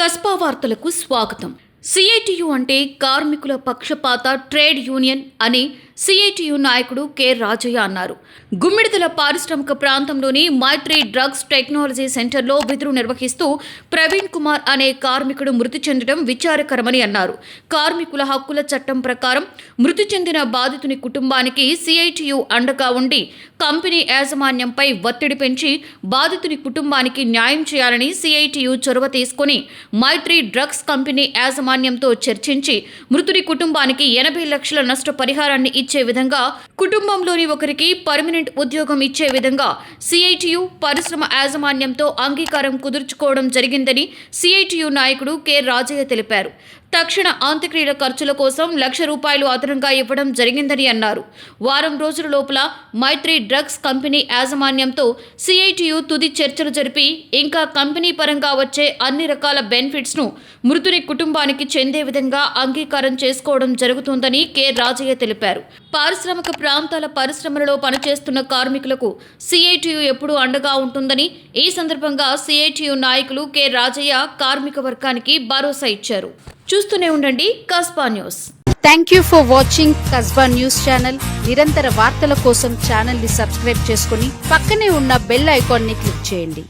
కస్పా వార్తలకు స్వాగతం. సిఐటియు అంటే కార్మికుల పక్షపాత ట్రేడ్ యూనియన్ అని సిఐటియు నాయకుడు కె రాజయ్య అన్నారు. గుమ్మిడిదల పారిశ్రామిక ప్రాంతంలోని మైత్రి డ్రగ్స్ టెక్నాలజీ సెంటర్లో విధులు నిర్వహిస్తూ ప్రవీణ్ కుమార్ అనే కార్మికుడు మృతి చెందడం విచారకరమని అన్నారు. కార్మికుల హక్కుల చట్టం ప్రకారం మృతి చెందిన బాధితుని కుటుంబానికి సిఐటియు అండగా ఉండి కంపెనీ యాజమాన్యంపై ఒత్తిడి పెంచి బాధితుని కుటుంబానికి న్యాయం చేయాలని సిఐటియు చొరవ తీసుకుని మైత్రి డ్రగ్స్ కంపెనీ యాజమాన్యంతో చర్చించి మృతుడి కుటుంబానికి 80 లక్షల నష్టపరిహారాన్ని ఇచ్చే విధంగా, కుటుంబంలోని ఒకరికి పర్మనెంట్ ఉద్యోగం ఇచ్చే విధంగా సిఐటియు పరిశ్రమ యాజమాన్యంతో అంగీకారం కుదుర్చుకోవడం జరిగిందని సిఐటియు నాయకుడు కె రాజయ్య తెలిపారు. తక్షణ అంత్యక్రియల ఖర్చుల కోసం ₹1,00,000 అదనంగా ఇవ్వడం జరిగిందని అన్నారు. వారం రోజుల లోపల మైత్రి డ్రగ్స్ కంపెనీ యాజమాన్యంతో సిఐటియు తుది చర్చలు జరిపి ఇంకా కంపెనీ పరంగా వచ్చే అన్ని రకాల బెనిఫిట్స్ను మృతుని కుటుంబానికి చెందే విధంగా అంగీకారం చేసుకోవడం జరుగుతుందని కె రాజయ్య తెలిపారు. పారిశ్రామిక ప్రాంతాల పరిశ్రమలలో పనిచేస్తున్న కార్మికులకు సిఐటియు ఎప్పుడూ అండగా ఉంటుందని ఈ సందర్భంగా సిఐటియు నాయకులు కె రాజయ్య కార్మిక వర్గానికి భరోసా ఇచ్చారు. చూస్తూనే ఉండండి Kasba news. Thank you for watching Kasba news channel. నిరంతర వార్తల కోసం ఛానల్ ని సబ్స్క్రైబ్ చేసుకుని పక్కనే ఉన్న బెల్ ఐకాన్ ని క్లిక్ చేయండి.